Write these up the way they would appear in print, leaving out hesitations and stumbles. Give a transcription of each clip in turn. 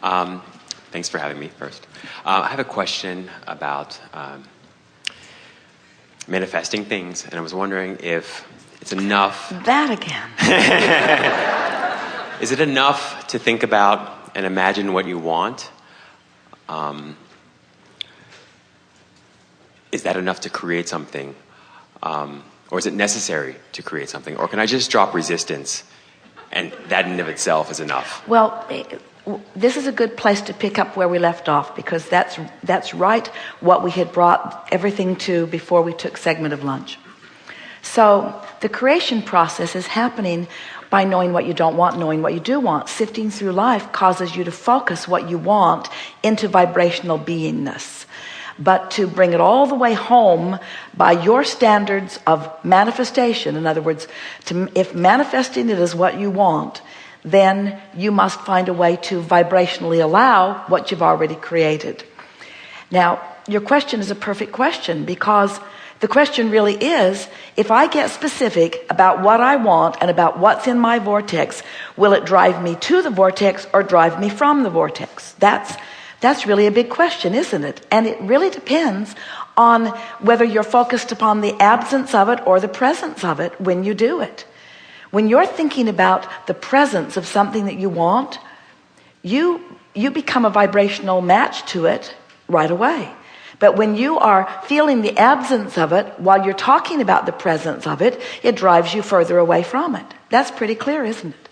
Thanks for having me first. I have a question about manifesting things, and I was wondering if it's enough... That again. Is it enough to think about and imagine what you want? Is that enough to create something? Or is it necessary to create something? Or can I just drop resistance and that in and of itself is enough? Well, this is a good place to pick up where we left off, because that's right what we had brought everything to before we took segment of lunch. So the creation process is happening by knowing what you don't want, knowing what you do want. Sifting through life causes you to focus what you want into vibrational beingness. But to bring it all the way home by your standards of manifestation, in other words, if manifesting it is what you want, then you must find a way to vibrationally allow what you've already created. Now, your question is a perfect question, because the question really is, if I get specific about what I want and about what's in my vortex, will it drive me to the vortex or drive me from the vortex? That's really a big question, isn't it? And it really depends on whether you're focused upon the absence of it or the presence of it when you do it. When you're thinking about the presence of something that you want, you become a vibrational match to it right away. But when you are feeling the absence of it while you're talking about the presence of it, it drives you further away from it. That's pretty clear, isn't it?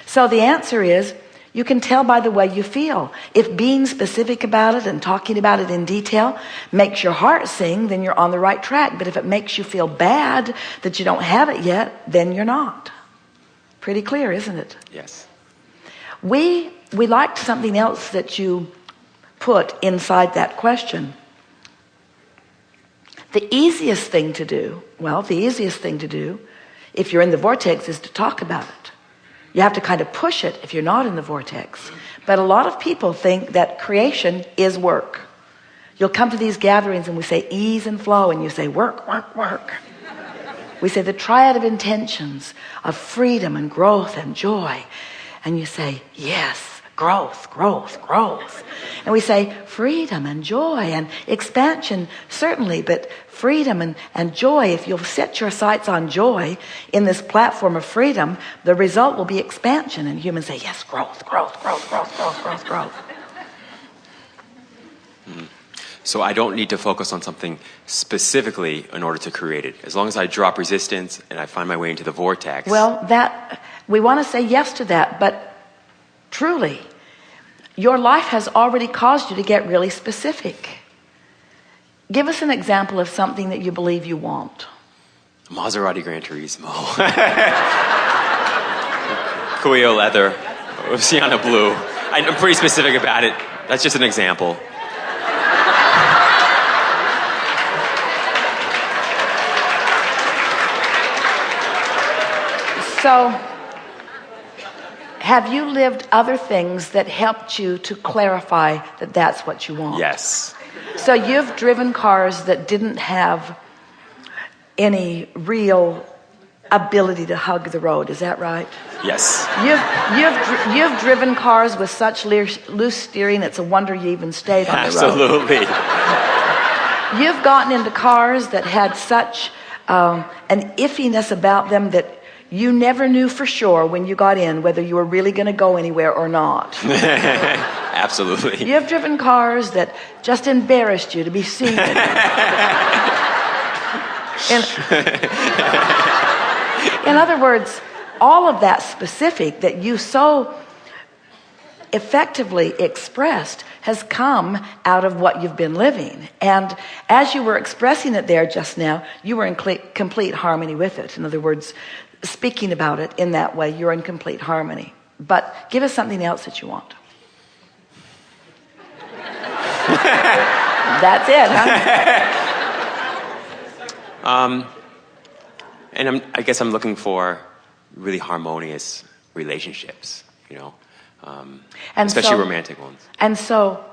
So the answer is, you can tell by the way you feel. If being specific about it and talking about it in detail makes your heart sing, then you're on the right track. But if it makes you feel bad that you don't have it yet, then you're not. Pretty clear, isn't it? Yes. We liked something else that you put inside that question. The easiest thing to do, if you're in the vortex, is to talk about it. You have to kind of push it if you're not in the vortex. But a lot of people think that creation is work. You'll come to these gatherings and we say ease and flow, and you say work, work, work. We say the triad of intentions of freedom and growth and joy. And you say, yes, growth, growth, growth. And we say freedom and joy and expansion, certainly, but freedom and joy, if you'll set your sights on joy in this platform of freedom, the result will be expansion. And humans say, yes, growth, growth, growth, growth, growth, growth, growth. So I don't need to focus on something specifically in order to create it. As long as I drop resistance and I find my way into the vortex. Well, we want to say yes to that, but truly, your life has already caused you to get really specific. Give us an example of something that you believe you want. Maserati Gran Turismo. Cuello leather. Oceana blue. I'm pretty specific about it. That's just an example. So, have you lived other things that helped you to clarify that that's what you want? Yes. So you've driven cars that didn't have any real ability to hug the road, is that right? Yes. You've driven cars with such loose steering, it's a wonder you even stayed on the road. Absolutely. You've gotten into cars that had such an iffiness about them that you never knew for sure when you got in whether you were really going to go anywhere or not. Absolutely. You've driven cars that just embarrassed you to be seated. In other words, all of that specific that you so effectively expressed has come out of what you've been living. And as you were expressing it there just now, you were in complete harmony with it. In other words, speaking about it in that way, you're in complete harmony. But give us something else that you want. That's it, huh? And I guess I'm looking for really harmonious relationships, you know, especially romantic ones. And so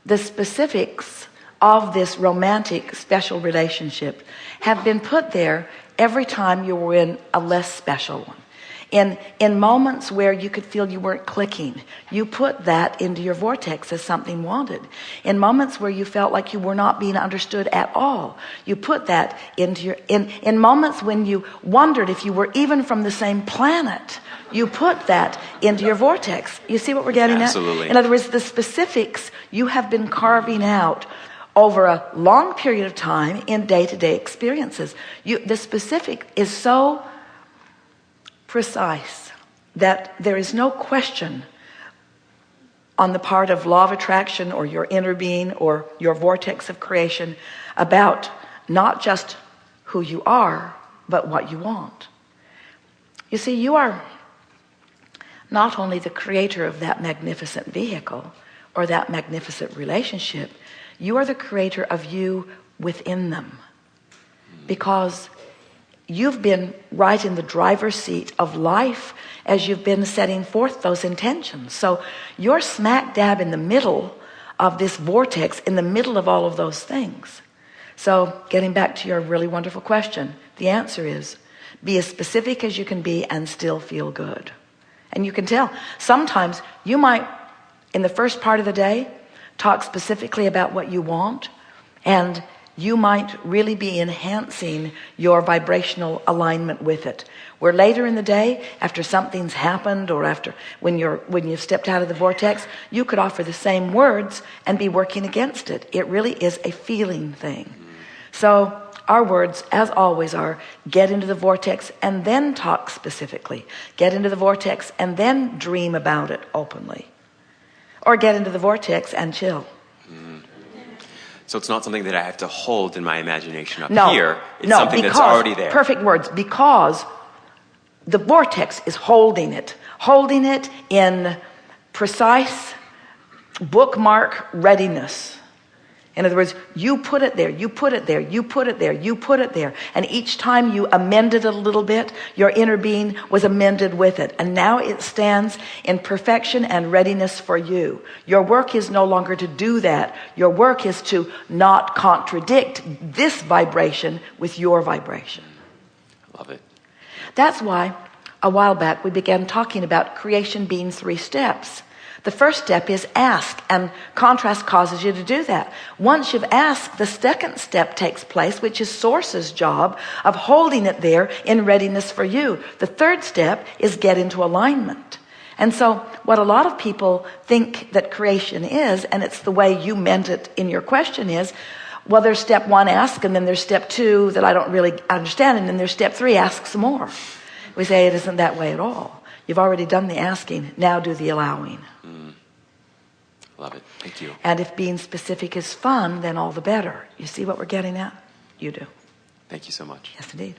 the specifics of this romantic special relationship have been put there every time you were in a less special one. In moments where you could feel you weren't clicking, you put that into your vortex as something wanted. In moments where you felt like you were not being understood at all, you put that into your, in moments when you wondered if you were even from the same planet, you put that into your vortex. You see what we're getting at? Absolutely. In other words, the specifics you have been carving out over a long period of time in day-to-day experiences. The specific is so precise that there is no question on the part of law of attraction or your inner being or your vortex of creation about not just who you are, but what you want. You see, you are not only the creator of that magnificent vehicle or that magnificent relationship, you are the creator of you within them, because you've been right in the driver's seat of life as you've been setting forth those intentions. So you're smack dab in the middle of this vortex, in the middle of all of those things. So getting back to your really wonderful question, the answer is be as specific as you can be and still feel good. And you can tell sometimes you might, in the first part of the day, talk specifically about what you want, and you might really be enhancing your vibrational alignment with it. Where later in the day, after something's happened, or after when you've stepped out of the vortex, you could offer the same words and be working against it. It really is a feeling thing. So our words, as always, are get into the vortex and then talk specifically. Get into the vortex and then dream about it openly. Or get into the vortex and chill. So it's not something that I have to hold in my imagination up No, here. It's no, something because, that's already there. perfect words, because the vortex is holding it in precise bookmark readiness. In other words, you put it there, you put it there, you put it there, you put it there. And each time you amended it a little bit, your inner being was amended with it. And now it stands in perfection and readiness for you. Your work is no longer to do that. Your work is to not contradict this vibration with your vibration. Love it. That's why a while back we began talking about creation being 3 steps. The first step is ask, and contrast causes you to do that. Once you've asked, the second step takes place, which is Source's job of holding it there in readiness for you. The third step is get into alignment. And so what a lot of people think that creation is, and it's the way you meant it in your question, is, well, there's step 1, ask, and then there's step 2 that I don't really understand, and then there's step 3, ask some more. We say it isn't that way at all. You've already done the asking, now do the allowing. Love it. Thank you. And if being specific is fun, then all the better. You see what we're getting at? You do. Thank you so much. Yes, indeed.